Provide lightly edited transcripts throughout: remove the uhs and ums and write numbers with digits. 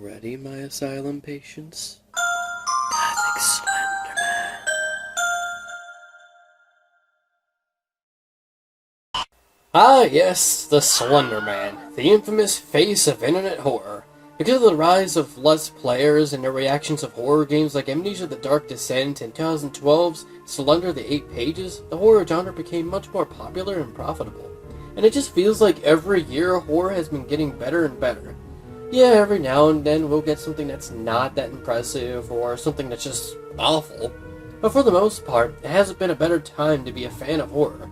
ready, my asylum patients? Gothic Slenderman. Ah, yes, the Slender Man, the infamous face of internet horror. Because of the rise of Let's Players and their reactions of horror games like Amnesia: The Dark Descent and 2012's Slender: The 8 Pages, the horror genre became much more popular and profitable. And it just feels like every year horror has been getting better and better. Yeah, every now and then we'll get something that's not that impressive or something that's just awful. But for the most part, it hasn't been a better time to be a fan of horror.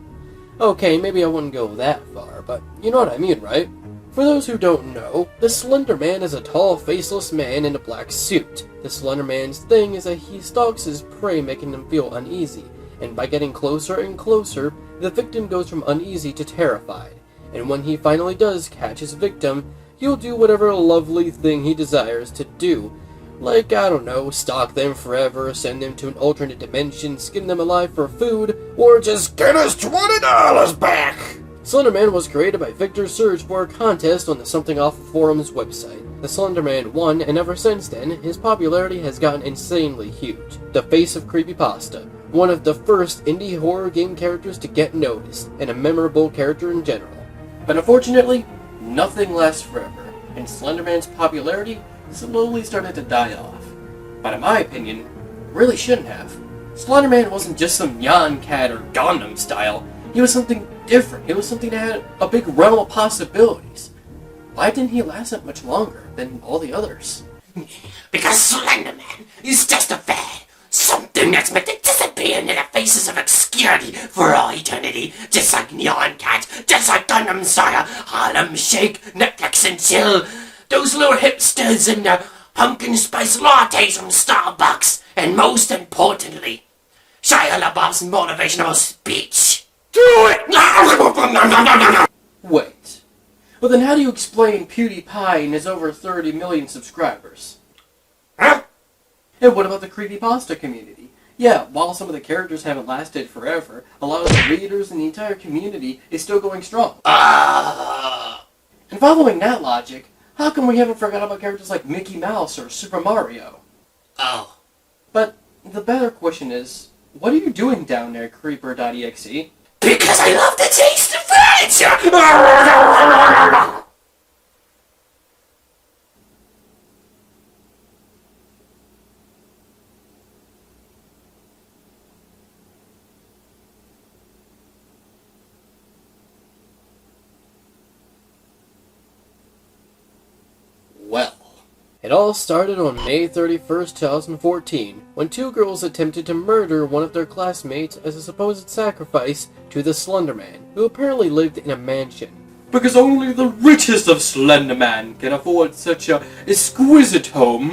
Okay, maybe I wouldn't go that far, but you know what I mean, right? For those who don't know, the Slender Man is a tall, faceless man in a black suit. The Slender Man's thing is that he stalks his prey, making them feel uneasy, and by getting closer and closer, the victim goes from uneasy to terrified. And when he finally does catch his victim, he'll do whatever lovely thing he desires to do. Like, I don't know, stalk them forever, send them to an alternate dimension, skin them alive for food, or just get us $20 back! Slenderman was created by Victor Surge for a contest on the Something Awful Forum's website. The Slenderman won, and ever since then, his popularity has gotten insanely huge. The face of creepypasta, one of the first indie horror game characters to get noticed, and a memorable character in general. But unfortunately, nothing lasts forever, and Slenderman's popularity slowly started to die off. But in my opinion, really shouldn't have. Slenderman wasn't just some Nyan Cat or Gundam style. He was something different. He was something that had a big realm of possibilities. Why didn't he last that much longer than all the others? Because Slenderman is just a fad. Something that's meant to disappear into the faces of obscurity for all eternity. Just like Nyan Cat, just like Gundam Saga, Harlem Shake, Netflix and Chill. Those little hipsters and the pumpkin spice lattes from Starbucks. And most importantly, Shia LaBeouf's motivational speech. Do it! Wait. Well then how do you explain PewDiePie and his over 30 million subscribers? Huh? And what about the creepypasta community? Yeah, while some of the characters haven't lasted forever, a lot of the readers and the entire community is still going strong. And following that logic, how come we haven't forgot about characters like Mickey Mouse or Super Mario? Oh. But the better question is, what are you doing down there, Creeper.exe? Because I love the taste of furniture! Well, it all started on May 31st, 2014, when two girls attempted to murder one of their classmates as a supposed sacrifice to the Slender Man, who apparently lived in a mansion. Because only the richest of Slender Man can afford such a exquisite home.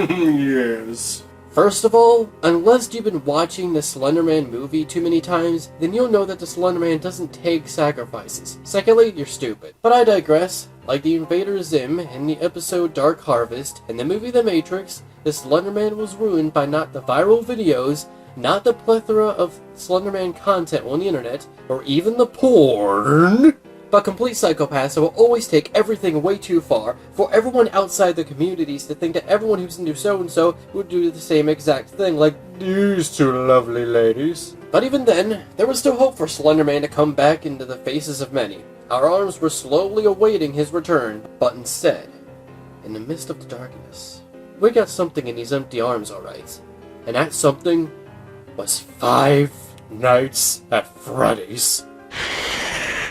Yes. First of all, unless you've been watching the Slender Man movie too many times, then you'll know that the Slender Man doesn't take sacrifices. Secondly, you're stupid. But I digress. Like the Invader Zim in the episode Dark Harvest, and the movie The Matrix, the Slender Man was ruined by not the viral videos, not the plethora of Slender Man content on the internet, or even the porn, but complete psychopaths that will always take everything way too far for everyone outside the communities to think that everyone who's into so-and-so would do the same exact thing, like these two lovely ladies. But even then, there was still hope for Slender Man to come back into the faces of many. Our arms were slowly awaiting his return, but instead, in the midst of the darkness, we got something in these empty arms, alright. And that something was Five Nights at Freddy's.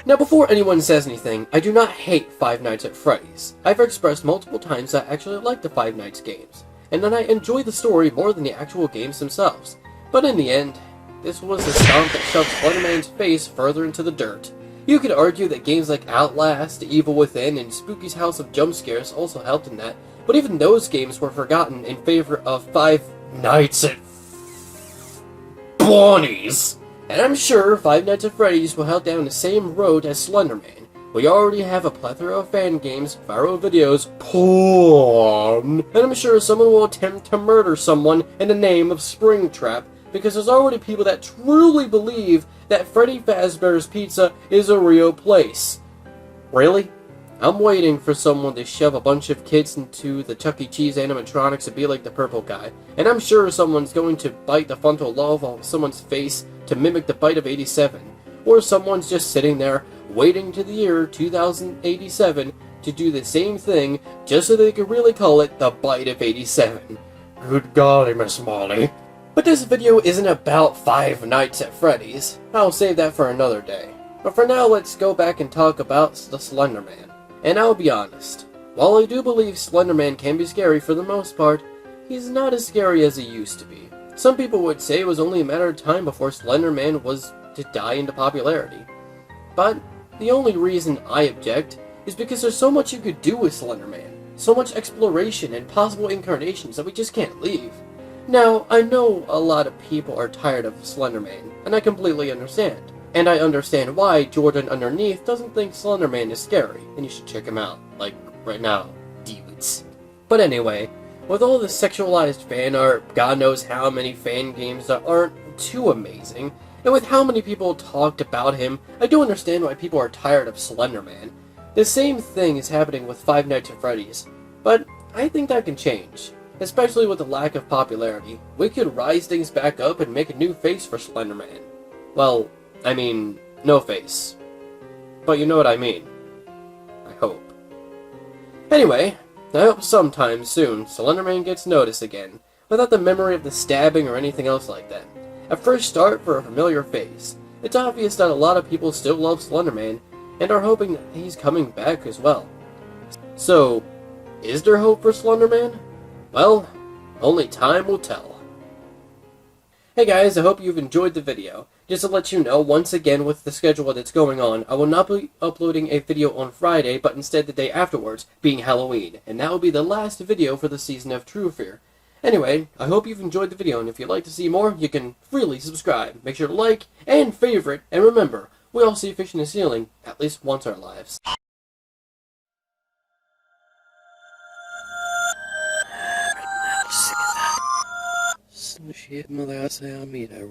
Now, before anyone says anything, I do not hate Five Nights at Freddy's. I've expressed multiple times that I actually like the Five Nights games, and that I enjoy the story more than the actual games themselves. But in the end, this was the stomp that shoved Slenderman's face further into the dirt. You could argue that games like Outlast, The Evil Within, and Spooky's House of Jump Scares also helped in that, but even those games were forgotten in favor of Five Nights at Bonnie's. And I'm sure Five Nights at Freddy's will head down the same road as Slenderman. We already have a plethora of fan games, viral videos, porn, and I'm sure someone will attempt to murder someone in the name of Springtrap, because there's already people that truly believe that Freddy Fazbear's Pizza is a real place. Really? I'm waiting for someone to shove a bunch of kids into the Chuck E. Cheese animatronics to be like the purple guy. And I'm sure someone's going to bite the frontal lobe off someone's face to mimic the bite of 87. Or someone's just sitting there waiting to the year 2087 to do the same thing just so they could really call it the bite of 87. Good golly, Miss Molly. But this video isn't about Five Nights at Freddy's. I'll save that for another day. But for now, let's go back and talk about the Slender Man. And I'll be honest, while I do believe Slenderman can be scary for the most part, he's not as scary as he used to be. Some people would say it was only a matter of time before Slenderman was to die into popularity. But the only reason I object is because there's so much you could do with Slenderman, so much exploration and possible incarnations that we just can't leave. Now, I know a lot of people are tired of Slenderman, and I completely understand. And I understand why Jordan underneath doesn't think Slenderman is scary, and you should check him out, like, right now, dudes. But anyway, with all the sexualized fan art, God knows how many fan games that aren't too amazing, and with how many people talked about him, I do understand why people are tired of Slenderman. The same thing is happening with Five Nights at Freddy's, but I think that can change. Especially with the lack of popularity, we could rise things back up and make a new face for Slenderman. Well, I mean, no face. But you know what I mean. I hope. Anyway, I hope sometime soon Slenderman gets noticed again, without the memory of the stabbing or anything else like that. A fresh start for a familiar face. It's obvious that a lot of people still love Slenderman, and are hoping that he's coming back as well. So, is there hope for Slenderman? Well, only time will tell. Hey guys, I hope you've enjoyed the video. Just to let you know, once again with the schedule that's going on, I will not be uploading a video on Friday, but instead the day afterwards, being Halloween. And that will be the last video for the season of True Fear. Anyway, I hope you've enjoyed the video, and if you'd like to see more, you can freely subscribe. Make sure to like and favorite, and remember, we all see fish in the ceiling at least once in our lives. Shit, mother, I say I'll meet her,